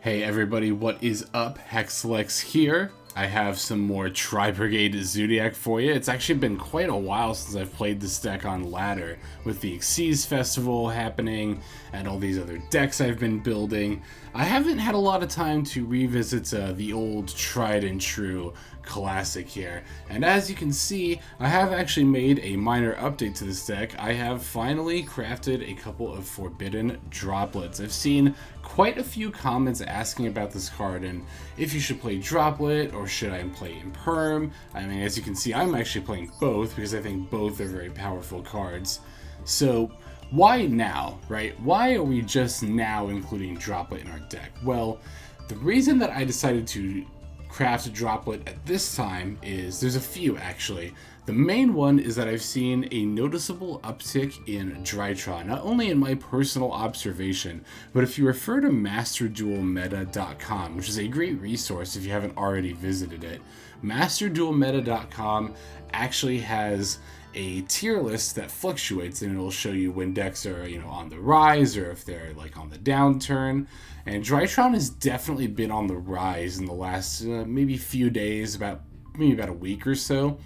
Hey everybody, what is up? Hexlex here. I have some more Tri-Brigade Zoodiac for you. It's actually been quite a while since I've played this deck on ladder, with the XYZ Festival happening and all these other decks I've been building. I haven't had a lot of time to revisit the old tried and true classic here, and as you can see, I have actually made a minor update to this deck. I have finally crafted a couple of Forbidden Droplets. I've seen quite a few comments asking about this card and if you should play Droplet or should I play Imperm. I mean, as you can see, I'm actually playing both because I think both are very powerful cards. So why now, right? Why are we just now including Droplet in our deck? Well, the reason that I decided to craft a Droplet at this time is, there's a few actually. The main one is that I've seen a noticeable uptick in Drytron, not only in my personal observation, but if you refer to MasterDuelMeta.com, which is a great resource if you haven't already visited it. MasterDuelMeta.com actually has a tier list that fluctuates, and it'll show you when decks are, on the rise or if they're like on the downturn. And Drytron has definitely been on the rise in the last maybe few days, maybe about a week or so.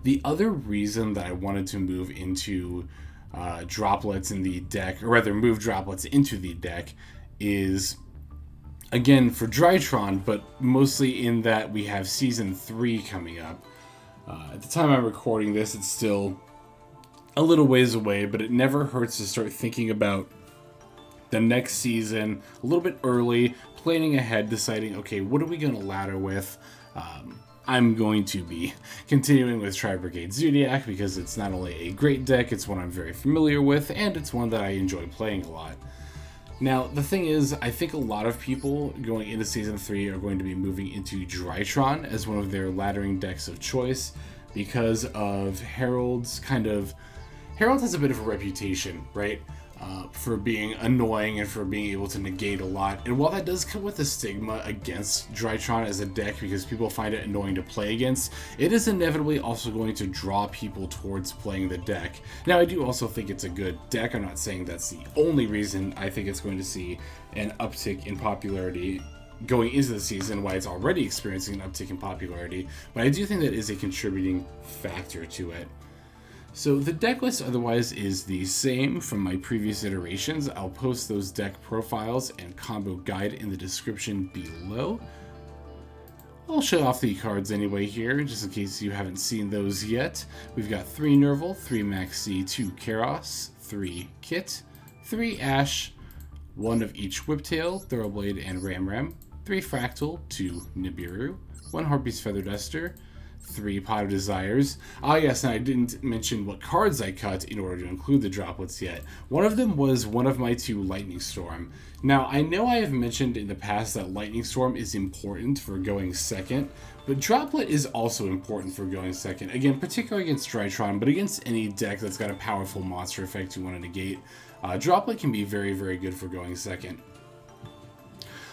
The other reason that I wanted to move into droplets in the deck, or rather move droplets into the deck, is again for Drytron, but mostly in that we have Season 3 coming up. At the time I'm recording this, it's still a little ways away, but it never hurts to start thinking about the next season a little bit early, planning ahead, deciding, okay, what are we going to ladder with? I'm going to be continuing with Tri-Brigade Zoodiac because it's not only a great deck, it's one I'm very familiar with, and it's one that I enjoy playing a lot. Now, the thing is, I think a lot of people going into Season 3 are going to be moving into Drytron as one of their laddering decks of choice because of Herald's Herald has a bit of a reputation, right? For being annoying and for being able to negate a lot. And while that does come with a stigma against Drytron as a deck because people find it annoying to play against, it is inevitably also going to draw people towards playing the deck. Now, I do also think it's a good deck. I'm not saying that's the only reason I think it's going to see an uptick in popularity going into the season, why it's already experiencing an uptick in popularity, but I do think that is a contributing factor to it. So the deck list otherwise is the same from my previous iterations. I'll post those deck profiles and combo guide in the description below. I'll show off the cards anyway here, just in case you haven't seen those yet. We've got 3 Nervall, 3 Maxx, 2 Kerass, 3 Kitt, 3 Ash, 1 of each Whiptail, Thoroughblade, and Ramram, 3 Fraktall, 2 Nibiru, 1 Harpie's Feather Duster, 3 Pot of Desires. Ah yes, and I didn't mention what cards I cut in order to include the droplets yet. One of them was one of my 2 Lightning Storm. Now, I know I have mentioned in the past that Lightning Storm is important for going second, but Droplet is also important for going second. Again, particularly against Drytron, but against any deck that's got a powerful monster effect you want to negate, Droplet can be very, very good for going second.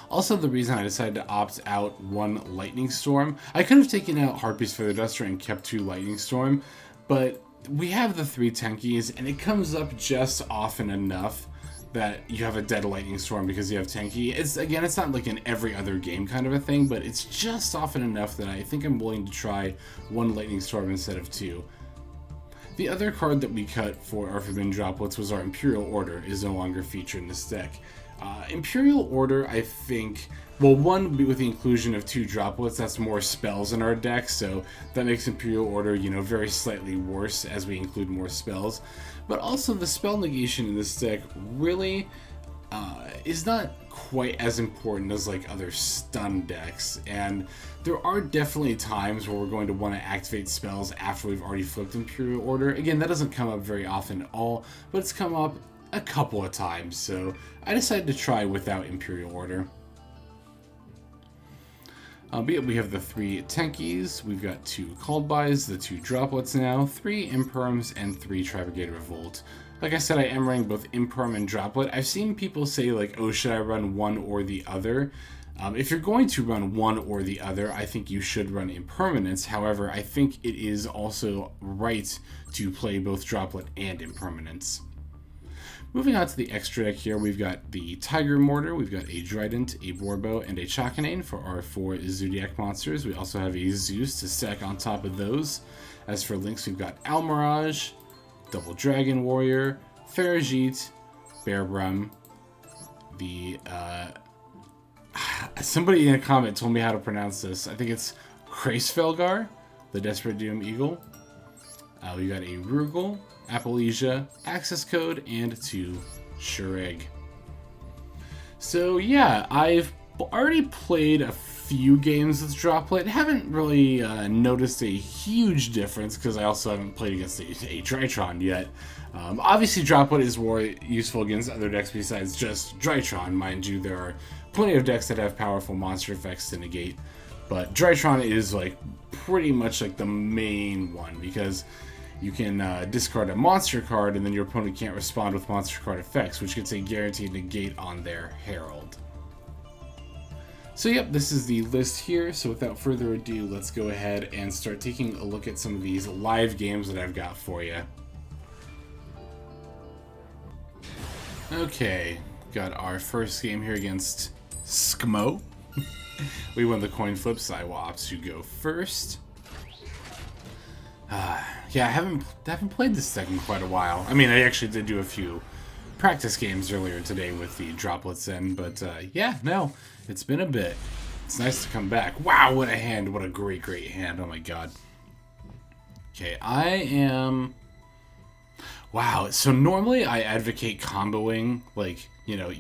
Also, the reason I decided to opt out 1 Lightning Storm, I could have taken out Harpie's Feather Duster and kept 2 Lightning Storm, but we have the 3 Tenkis, and it comes up just often enough that you have a dead Lightning Storm because you have Tenki. It's not like an every other game kind of a thing, but it's just often enough that I think I'm willing to try 1 Lightning Storm instead of 2. The other card that we cut for our Forbidden Droplets was our Imperial Order, is no longer featured in this deck. Imperial Order, I think, well, one, with the inclusion of 2 droplets, that's more spells in our deck, so that makes Imperial Order, very slightly worse as we include more spells. But also, the spell negation in this deck really is not quite as important as like other stun decks, and there are definitely times where we're going to want to activate spells after we've already flipped Imperial Order. Again, that doesn't come up very often at all, but it's come up a couple of times, so I decided to try without Imperial Order. But we have the 3 Tenkis, we've got 2 Called Bys, the 2 Droplets now, 3 Imperms, and 3 Tri-Brigade Revolt. Like I said, I am running both Imperm and Droplet. I've seen people say, like, oh, should I run one or the other? If you're going to run one or the other, I think you should run Impermanence. However, I think it is also right to play both Droplet and Impermanence. Moving on to the extra deck here, we've got the Tigermoartar, we've got a Drident, a Boarbow, and a Chakanine for our 4 Zoodiac monsters. We also have a Zeus to stack on top of those. As for links, we've got Almiraj, Double Dragon Warrior, Ferrijit, Bearbrumm, the, somebody in a comment told me how to pronounce this. I think it's Hraesvelgar, the Desperate Doom Eagle. We got a Rugal, Appalachia, Access Code, and 2 Shureg. So yeah, I've already played a few games with Droplet. Haven't really noticed a huge difference because I also haven't played against a Drytron yet. Obviously, Droplet is more useful against other decks besides just Drytron. Mind you, there are plenty of decks that have powerful monster effects to negate, but Drytron is like pretty much like the main one because you can discard a monster card and then your opponent can't respond with monster card effects, which gets a guaranteed negate on their Herald. So yep, this is the list here. So without further ado, let's go ahead and start taking a look at some of these live games that I've got for you. Okay, got our first game here against SKMO. We won the coin flip, so I will opt to go first. Yeah, I haven't played this deck in quite a while. I mean, I actually did do a few practice games earlier today with the droplets in, but yeah, no, it's been a bit. It's nice to come back. Wow, what a hand. What a great hand. Oh my god. Okay, I am... Wow, so normally I advocate comboing, like, you know,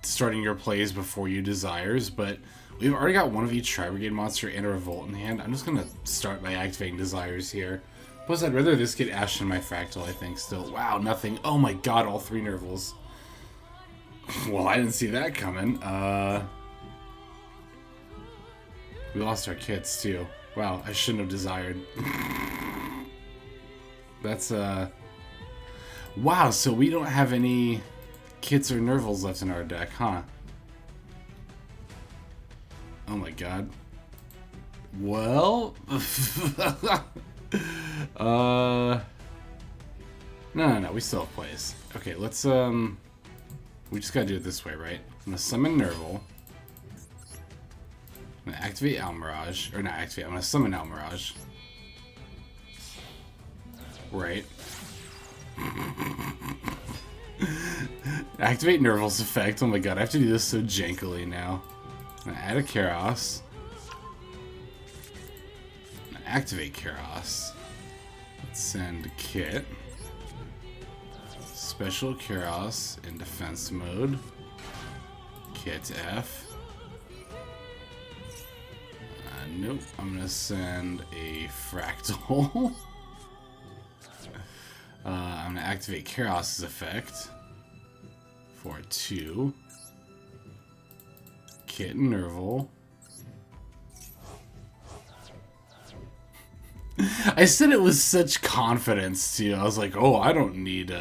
starting your plays before you desires, but we've already got one of each Tri-Brigade monster and a Revolt in hand. I'm just going to start by activating desires here. Plus, I'd rather this get Ashed in my Fraktall, I think, still. Wow, nothing. Oh my god, all 3 Nervalls. Well, I didn't see that coming. We lost our kits, too. Wow, I shouldn't have desired. That's, Wow, so we don't have any kits or Nervalls left in our deck, huh? Oh my god. Well... No, we still have plays. Okay, let's, we just gotta do it this way, right? I'm gonna summon Nervall. I'm gonna activate Almiraj. Or not activate, I'm gonna summon Almiraj. Right. Activate Nervall's effect. Oh my god, I have to do this so jankily now. I'm gonna add a Kerass. I'm gonna activate Kerass. Let's send Kitt. Special Kerass in defense mode. Kitt F. Nope, I'm gonna send a Fraktall. I'm gonna activate Kerass's effect for 2. Kitt and Nervall. I said it with such confidence too. I was like, oh, I don't need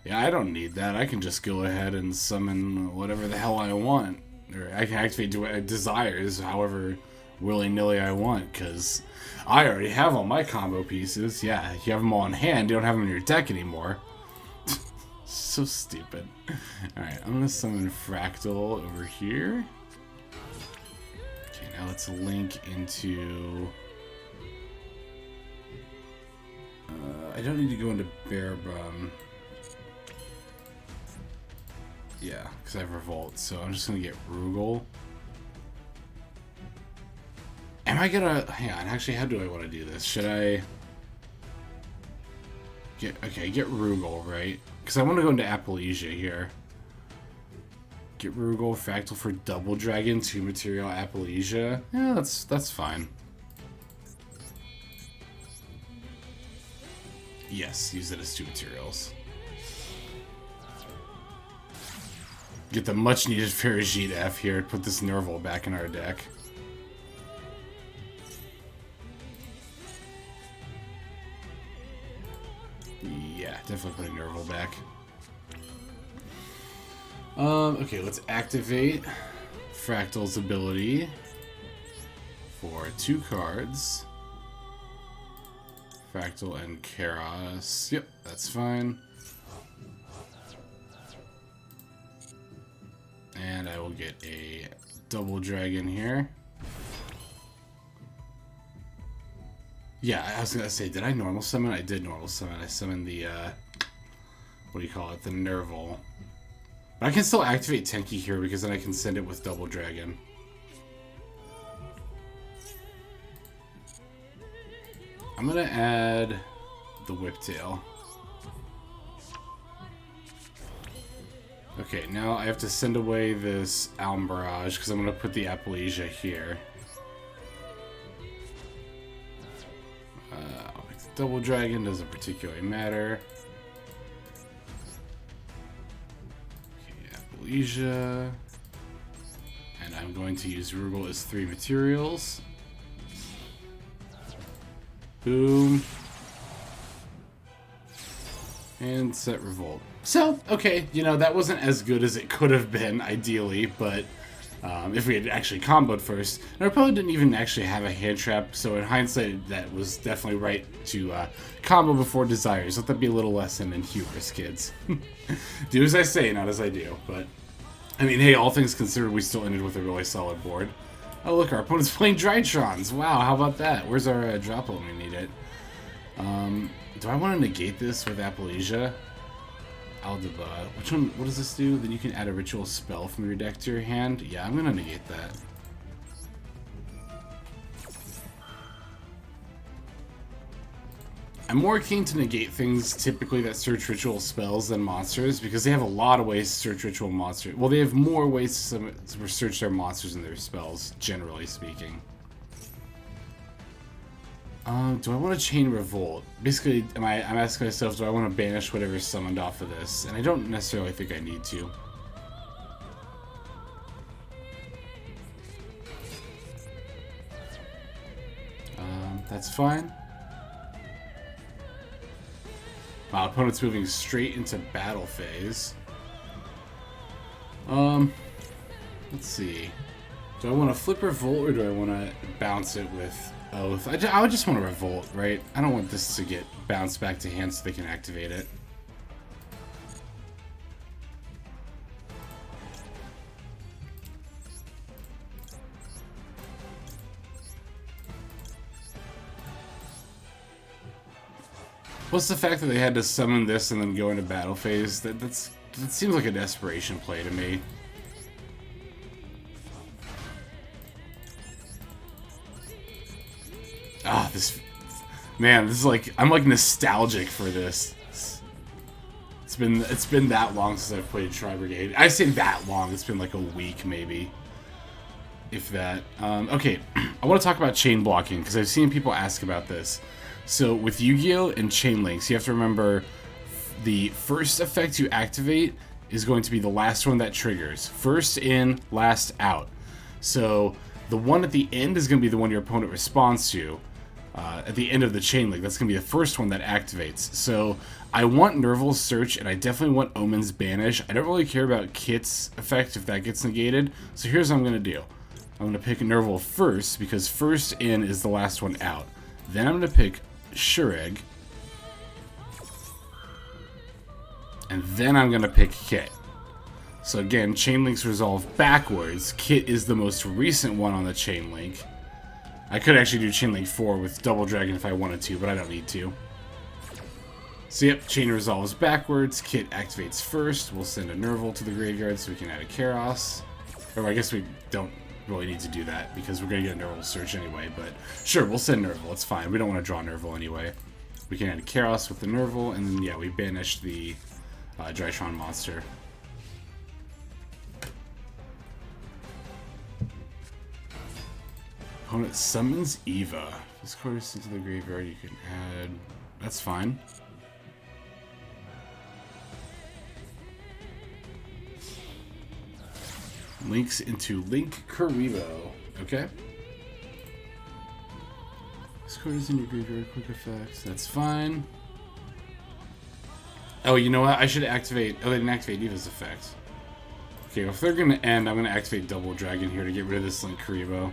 yeah, I don't need that. I can just go ahead and summon whatever the hell I want. Or I can activate desires however willy-nilly I want, because I already have all my combo pieces. Yeah, you have them all in hand, you don't have them in your deck anymore. So stupid. Alright, I'm going to summon Fraktall over here. Okay, now let's link into... I don't need to go into Bearbrumm. Yeah, because I have Revolt, so I'm just going to get Rugal. Am I gonna... Hang on, actually, how do I want to do this? Should I... get Rugal, right? Because I want to go into Appalachia here. Get Rugal, Fraktall for Double Dragon, 2 material Appalachia. Yeah, that's fine. Yes, use it as 2 materials. Get the much needed Ferrijit F here, put this Nervall back in our deck. Yeah, definitely putting Nervall back. Okay, let's activate Fraktall's ability for 2 cards. Fraktall and Kerass. Yep, that's fine. And I will get a double dragon here. Yeah, I was gonna say, did I normal summon? I did normal summon. I summoned the, what do you call it? The Nervall. But I can still activate Tenki here because then I can send it with double dragon. I'm gonna add the Whiptail. Okay, now I have to send away this Almiraj because I'm gonna put the Appalachia here. I'll pick the double dragon, doesn't particularly matter. Okay, Appalachia. And I'm going to use Rugal as 3 materials. Boom. And set Revolt. So, okay, you know, that wasn't as good as it could have been, ideally, but if we had actually comboed first. And I probably didn't even actually have a hand trap, so in hindsight, that was definitely right to combo before desires. Let that be a little lesson in hubris, kids. Do as I say, not as I do. But, I mean, hey, all things considered, we still ended with a really solid board. Oh, look, our opponent's playing Drytrons. Wow, how about that? Where's our Droplet when we need it? Do I want to negate this with Appalachia? Aldaba. Which one? What does this do? Then you can add a ritual spell from your deck to your hand. Yeah, I'm gonna negate that. I'm more keen to negate things typically that search ritual spells than monsters because they have a lot of ways to search ritual monsters. Well, they have more ways to search their monsters than their spells, generally speaking. Do I want to chain Revolt? Basically, I'm asking myself, do I want to banish whatever's summoned off of this? And I don't necessarily think I need to. That's fine. Wow, opponent's moving straight into battle phase. Let's see. Do I want to flip Revolt or do I want to bounce it with Oath? I would just want to Revolt, right? I don't want this to get bounced back to hand so they can activate it. What's the fact that they had to summon this and then go into battle phase? That seems like a desperation play to me. Ah, this is like, I'm like nostalgic for this. It's been that long since I've played Tri-Brigade. I say that long. It's been like a week maybe, if that. Okay, I want to talk about chain blocking because I've seen people ask about this. So with Yu-Gi-Oh and chain links, you have to remember the first effect you activate is going to be the last one that triggers. First in, last out. So the one at the end is going to be the one your opponent responds to. At the end of the chain link, that's going to be the first one that activates. So I want Nervall's Search, and I definitely want Omen's Banish. I don't really care about Kitt's effect if that gets negated. So here's what I'm going to do. I'm going to pick Nervall first, because first in is the last one out. Then I'm going to pick Shureg. And then I'm going to pick Kitt. So again, chain links resolve backwards. Kitt is the most recent one on the chain link. I could actually do chain link 4 with double dragon if I wanted to, but I don't need to. So yep, chain resolves backwards. Kitt activates first. We'll send a Nervall to the graveyard so we can add a Kerass. Or I guess we don't really need to do that because we're going to get a Nervall search anyway, but sure, we'll send Nervall. It's fine. We don't want to draw Nervall anyway. We can add a Kerass with the Nervall, and then yeah, we banish the Drytron monster. Opponent summons Eva. This card is into the graveyard. You can add. That's fine. Links into Link Karibo. Okay. This card is in your graveyard. Quick effects. That's fine. Oh, you know what? I should activate. Oh, they didn't activate Eva's effect. Okay, well, if they're going to end, I'm going to activate Double Dragon here to get rid of this Link Karibo.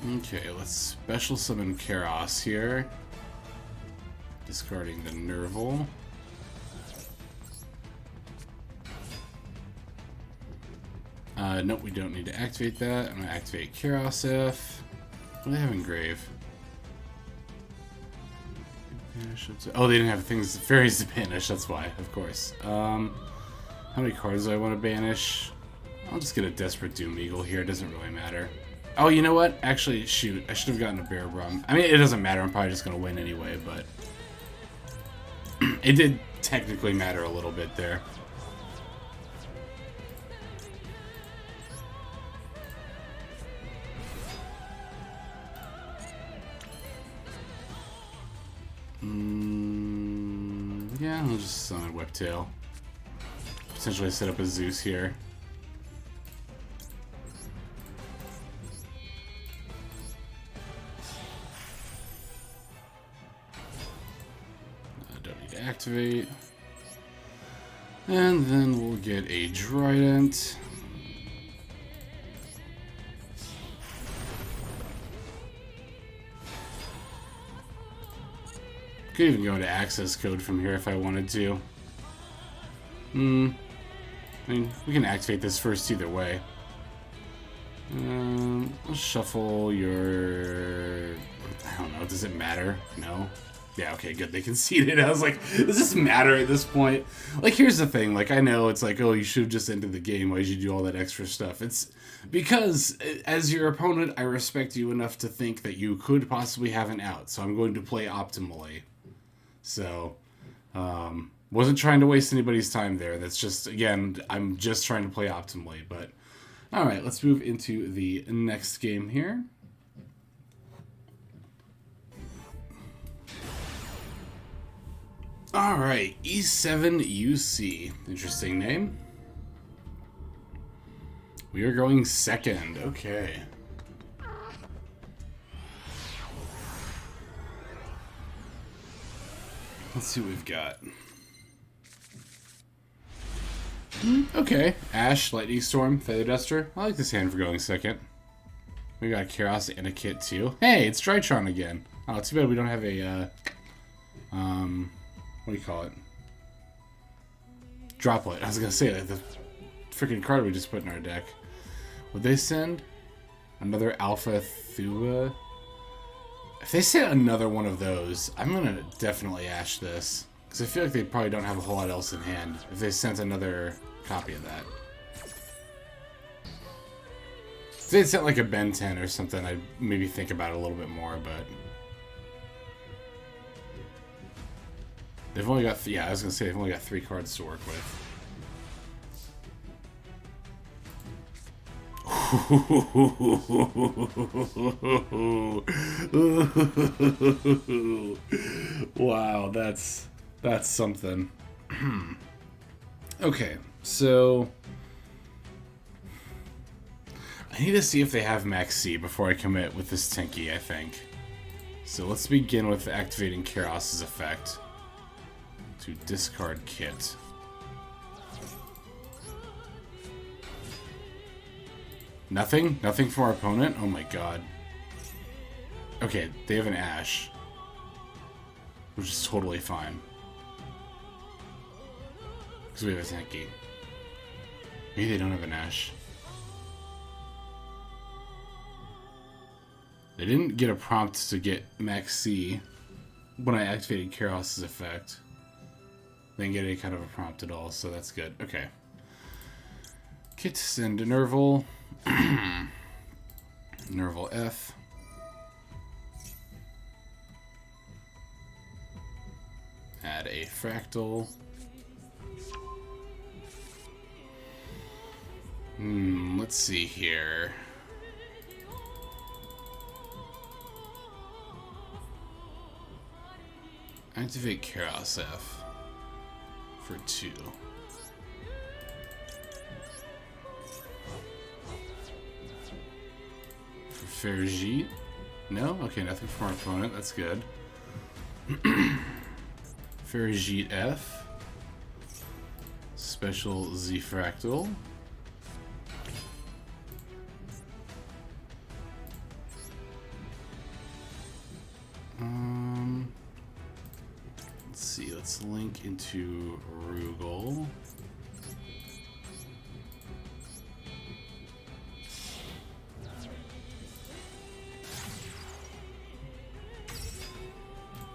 Okay, let's special summon Kerass here. Discarding the Nervall. Nope, we don't need to activate that. I'm going to activate Kerass F. What do they have in Grave? Oh, they didn't have things, fairies to banish, that's why, of course. How many cards do I want to banish? I'll just get a Desperate Doom Eagle here, it doesn't really matter. Oh, you know what? Actually, shoot, I should have gotten a Bearbrumm. I mean, it doesn't matter, I'm probably just going to win anyway, but... it did technically matter a little bit there. Yeah, I'll just summon Whiptail. Potentially set up a Zeus here. Don't need to activate. And then we'll get a Drytrons. Could even go into access code from here if I wanted to. I mean, we can activate this first either way. Let's shuffle your... I don't know, does it matter? No? Yeah, okay, good, they conceded. I was like, does this matter at this point? Like, here's the thing, like, I know it's like, oh, you should have just ended the game, why did you do all that extra stuff? It's because, as your opponent, I respect you enough to think that you could possibly have an out, so I'm going to play optimally. So, wasn't trying to waste anybody's time there. That's just, again, I'm just trying to play optimally. But, alright, let's move into the next game here. Alright, E7UC. Interesting name. We are going second. Okay. Let's see what we've got. Okay. Ash, Lightning Storm, Feather Duster. I like this hand for going second. We got Kerass and a Kitt too. Hey, it's Drytron again. Oh, too bad we don't have a, what do you call it? Droplet. I was gonna say, like, the freaking card we just put in our deck. Would they send another Alpha Thua? If they send another one of those, I'm going to definitely Ash this. Because I feel like they probably don't have a whole lot else in hand if they sent another copy of that. If they sent like a Ben 10 or something, I'd maybe think about it a little bit more, but... They've only got... Yeah, I was going to say they've only got 3 cards to work with. Wow, that's something. Okay, so I need to see if they have Maxx before I commit with this Tenki, I think. So let's begin with activating Kerass's effect to discard Kitt. Nothing? Nothing from our opponent? Oh my god. Okay, they have an Ash. Which is totally fine. Because we have a Tenki. Maybe they don't have an Ash. They didn't get a prompt to get Maxx when I activated Kerass's effect. They didn't get any kind of a prompt at all, so that's good. Okay. Kitt send to Nervall. Nervall F. Add a Fraktall. Let's see here. Activate Kerass F for 2. For Ferrijit? No? Okay, nothing from our opponent. That's good. Ferrijit F. Special Z Fraktall. see. Let's link into Rugal.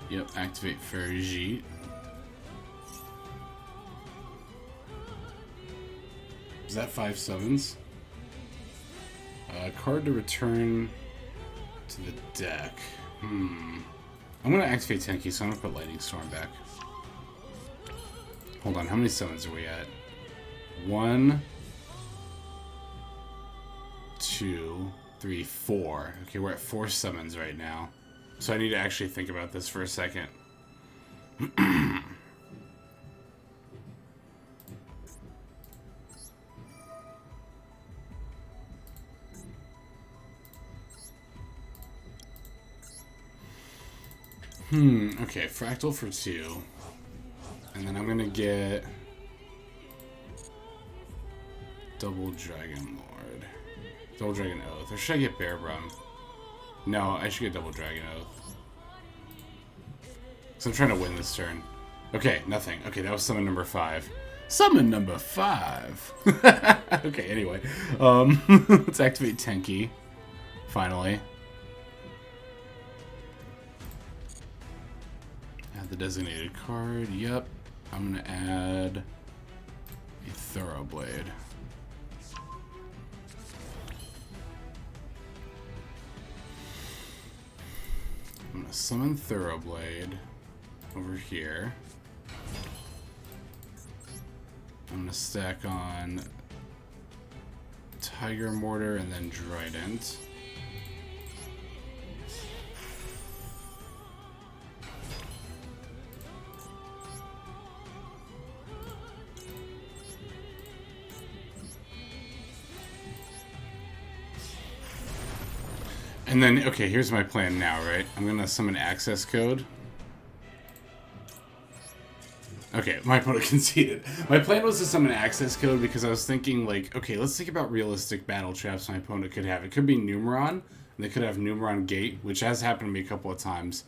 Yep, activate Ferrijit. Is that 5 summons? Card to return to the deck. I'm gonna activate Tenki, so I'm gonna put Lightning Storm back. Hold on, how many summons are we at? 1, 2, 3, 4. Okay, we're at 4 summons right now. So I need to actually think about this for a second. Okay, Fraktall for 2. And then I'm gonna get Double Dragon Lord. Double Dragon Oath. Or should I get Bearbrumm? No, I should get Double Dragon Oath. Because I'm trying to win this turn. Okay, nothing. Okay, that was summon number 5. Summon number 5! Okay, anyway. Let's activate Tenki. Finally. Add the designated card. Yep. I'm going to add a Thoroughblade. I'm going to summon Thoroughblade over here. I'm going to stack on Tigermoartar and then Drident. And then, okay, here's my plan now, right? I'm gonna summon access code. Okay, my opponent conceded. My plan was to summon access code because I was thinking, like, okay, let's think about realistic battle traps my opponent could have. It could be Numeron, and they could have Numeron Gate, which has happened to me a couple of times.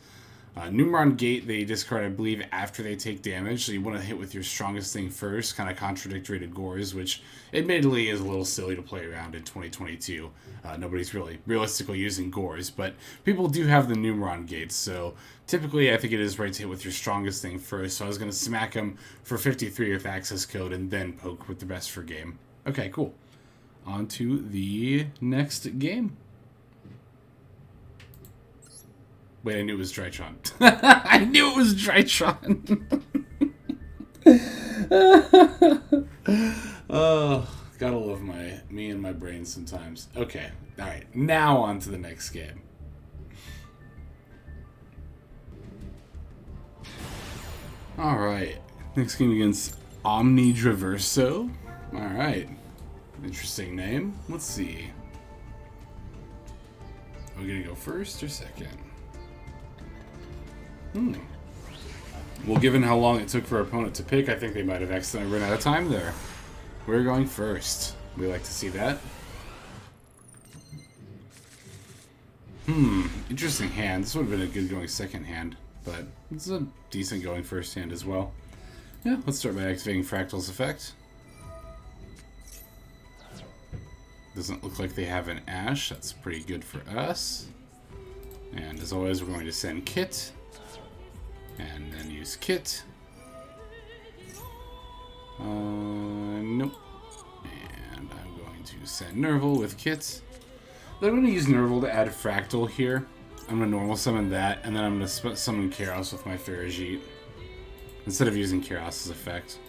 Numeron Gate, they discard, I believe, after they take damage, so you want to hit with your strongest thing first, kind of contradictory to Gores, which admittedly is a little silly to play around in 2022. Nobody's really realistically using Gores, but people do have the Numeron Gates, so typically I think it is right to hit with your strongest thing first, so I was going to smack him for 53 with access code and then poke with the best for game. Okay, cool. On to the next game. Wait, I knew it was Drytron. I knew it was Drytron. Oh, gotta love me and my brain sometimes. Okay, alright, now on to the next game. Alright, next game against OmniDriver. Alright, interesting name. Let's see. Are we gonna go first or second? Well, given how long it took for our opponent to pick, I think they might have accidentally run out of time there. We're going first. We like to see that. Interesting hand. This would have been a good going second hand, but it's a decent going first hand as well. Yeah, let's start by activating Fraktall's effect. Doesn't look like they have an Ash. That's pretty good for us. And as always, we're going to send Kitt. And then use Kitt. Nope. And I'm going to send Nervall with Kitt. Then I'm going to use Nervall to add a Fraktall here. I'm going to normal summon that, and then I'm going to summon Kerass with my Ferrijit. Instead of using Kerass's effect.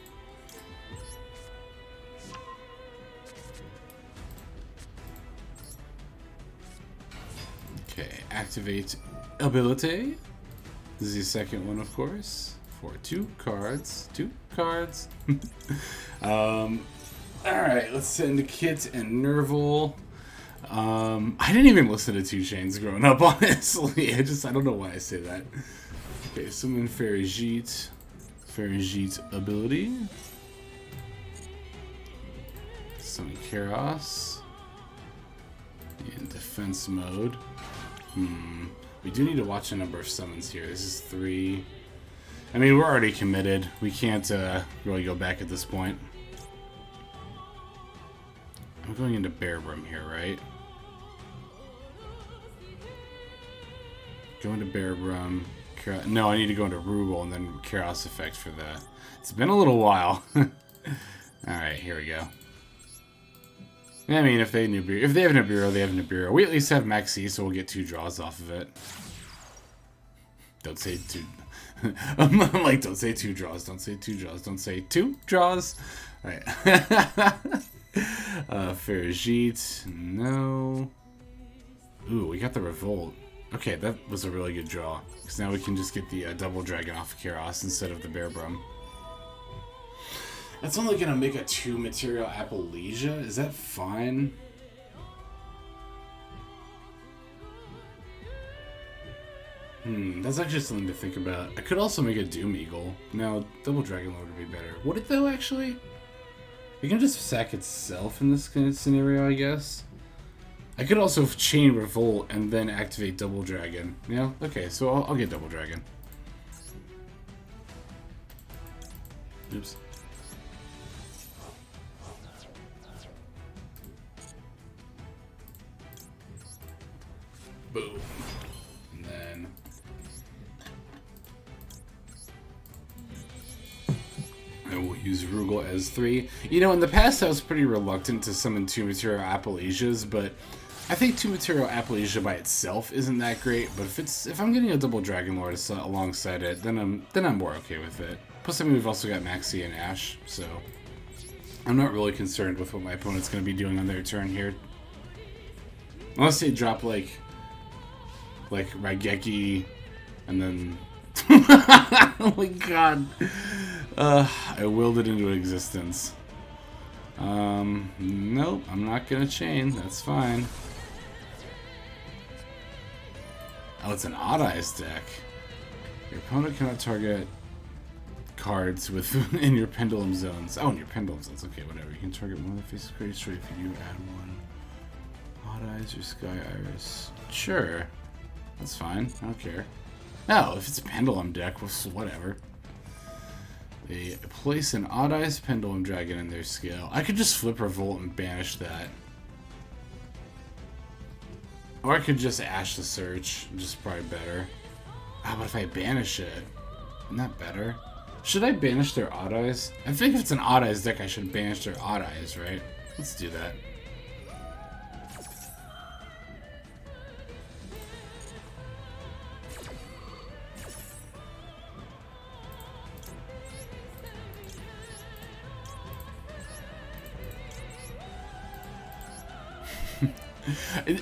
Okay, activate ability. This is the second one, of course, for 2 cards. 2 cards. Alright, let's send Kitt and Nervall. I didn't even listen to 2 Chains growing up, honestly. I don't know why I say that. Okay, summon Ferrijit. Ferrijit ability. Summon Kerass. In defense mode. We do need to watch a number of summons here. This is 3. I mean, we're already committed. We can't really go back at this point. I'm going into Bearbrumm here, right? Go into Bearbrumm. No, I need to go into Rugal and then Kerass effect for that. It's been a little while. Alright, here we go. I mean, if they have Nibiru, they have Nibiru. We at least have Maxx, so we'll get 2 draws off of it. Don't say 2. I'm like, don't say 2 draws. Don't say 2 draws. Don't say 2 draws. Alright. Ferrijit. No. Ooh, we got the Revolt. Okay, that was a really good draw. Because now we can just get the double dragon off of Kerass instead of the Bearbrumm. That's only going to make a 2 material Appalachia. Is that fine? That's actually something to think about. I could also make a Doom Eagle. No, Double Dragon Lord would be better. Would it though, actually? It can just sack itself in this kind of scenario, I guess. I could also chain Revolt and then activate Double Dragon. Yeah, okay, so I'll get Double Dragon. Oops. Boom. And then... and we'll use Rugal as 3. You know, in the past I was pretty reluctant to summon 2 material Appalachias, but I think 2 material Appalachia by itself isn't that great. But if I'm getting a double Dragon Lord alongside it, then I'm more okay with it. Plus, I mean, we've also got Maxx and Ash, so I'm not really concerned with what my opponent's going to be doing on their turn here, unless they drop like Raigeki, and then oh my god. I willed it into existence. Nope, I'm not gonna chain. That's fine. Oh, it's an Odd Eyes deck. Your opponent cannot target cards in your pendulum zones. Oh, in your pendulum zones. Okay, whatever. You can target one of the faces created straight if you do add 1. Odd Eyes or Sky Iris. Sure. That's fine. I don't care. No, if it's a pendulum deck, whatever. They place an Odd Eyes Pendulum Dragon in their scale. I could just flip Revolt and banish that. Or I could just Ash the Search, which is probably better. Ah, but if I banish it, isn't that better? Should I banish their Odd Eyes? I think if it's an Odd Eyes deck, I should banish their Odd Eyes, right? Let's do that.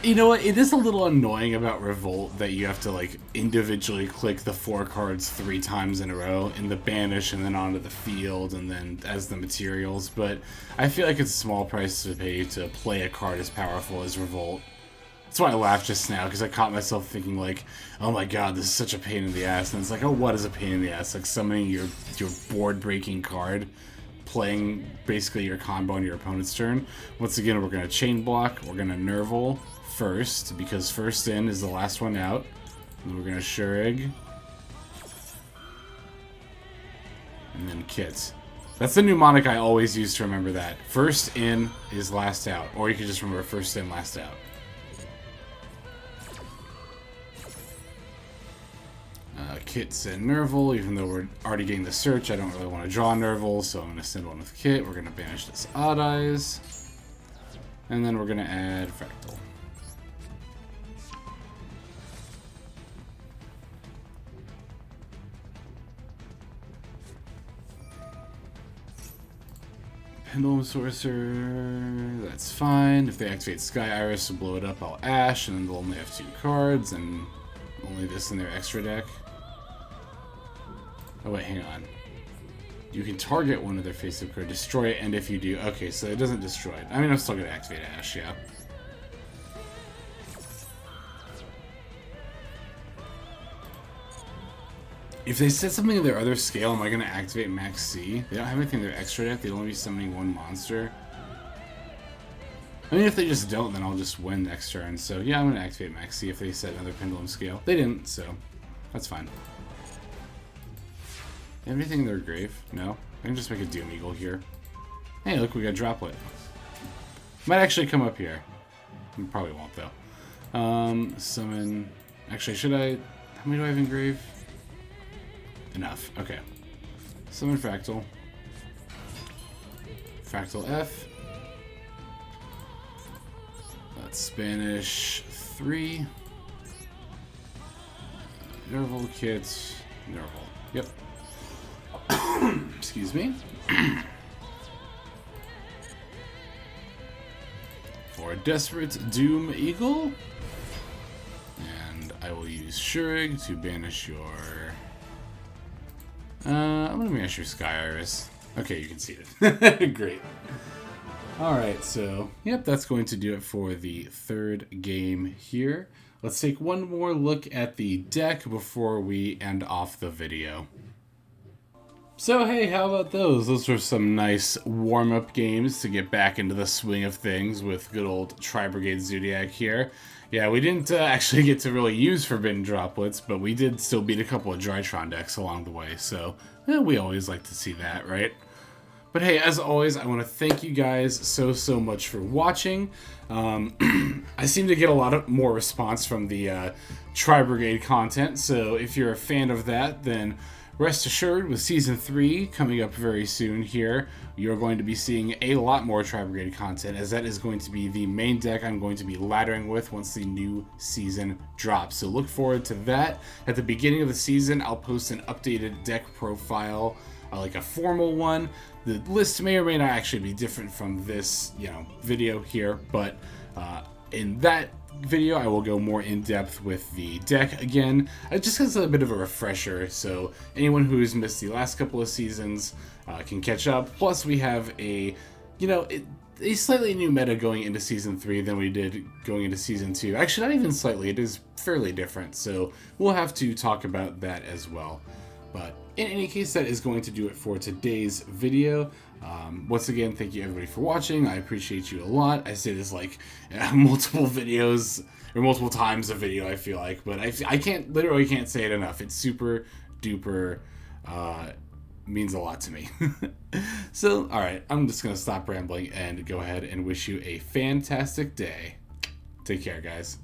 You know what? It is a little annoying about Revolt that you have to like individually click the 4 cards 3 times in a row in the banish and then onto the field and then as the materials, but I feel like it's a small price to pay to play a card as powerful as Revolt. That's why I laughed just now, because I caught myself thinking like, oh my god, this is such a pain in the ass, and it's like, oh, what is a pain in the ass? Like summoning your board-breaking card, playing basically your combo on your opponent's turn. Once again, we're going to chain block, we're going to Nervall first, because first in is the last one out. And we're going to Shurig. And then Kitt. That's the mnemonic I always use to remember that. First in is last out. Or you can just remember first in, last out. Kitt's and Nervall, even though we're already getting the search, I don't really want to draw Nervall, so I'm going to send one with Kitt. We're going to banish this Odd Eyes. And then we're going to add Fraktall. Pendulum Sorcerer, that's fine. If they activate Sky Iris to blow it up, I'll Ash, and then they'll only have 2 cards, and only this in their extra deck. Oh wait, hang on. You can target one of their face-up cards, destroy it, and if you do... Okay, so it doesn't destroy it. I mean, I'm still going to activate Ash, yeah. If they set something in their other scale, am I going to activate Maxx? They don't have anything in their extra deck, they'll only be summoning 1 monster. I mean, if they just don't, then I'll just win next turn. So, yeah, I'm going to activate Maxx if they set another pendulum scale. They didn't, so that's fine. Anything in their grave? No? I can just make a Doom Eagle here. Hey, look, we got Droplet. Might actually come up here. Probably won't, though. Summon... Actually, should I... How many do I have in grave? Enough. Okay. Summon Fraktall. Fraktall F. That's Spanish 3. Nervall, Kitt, Nervall. Yep. Excuse me. For a Desperate Doom Eagle. And I will use Shurig to banish your... I'm going to banish your Sky Iris. Okay, you can see it. Great. Alright, so, yep, that's going to do it for the third game here. Let's take one more look at the deck before we end off the video. So hey, how about those? Those were some nice warm-up games to get back into the swing of things with good old Tri-Brigade Zoodiac here. Yeah, we didn't actually get to really use Forbidden Droplets, but we did still beat a couple of Drytron decks along the way, so we always like to see that, right? But hey, as always, I want to thank you guys so much for watching. I seem to get a lot more response from the Tri-Brigade content, so if you're a fan of that, then rest assured, with Season 3 coming up very soon here, you're going to be seeing a lot more Tri-Brigade content, as that is going to be the main deck I'm going to be laddering with once the new season drops. So look forward to that. At the beginning of the season, I'll post an updated deck profile, like a formal one. The list may or may not actually be different from this, video here, but in that video I will go more in depth with the deck again, just as a bit of a refresher, so anyone who's missed the last couple of seasons can catch up. Plus we have a slightly new meta going into Season 3 than we did going into Season 2. Actually, not even slightly, it is fairly different, so we'll have to talk about that as well. But in any case, that is going to do it for today's video. Once again, thank you everybody for watching. I appreciate you a lot. I say this like multiple videos, or multiple times a video, I feel like. But I literally can't say it enough. It's super duper, means a lot to me. So, alright, I'm just going to stop rambling and go ahead and wish you a fantastic day. Take care, guys.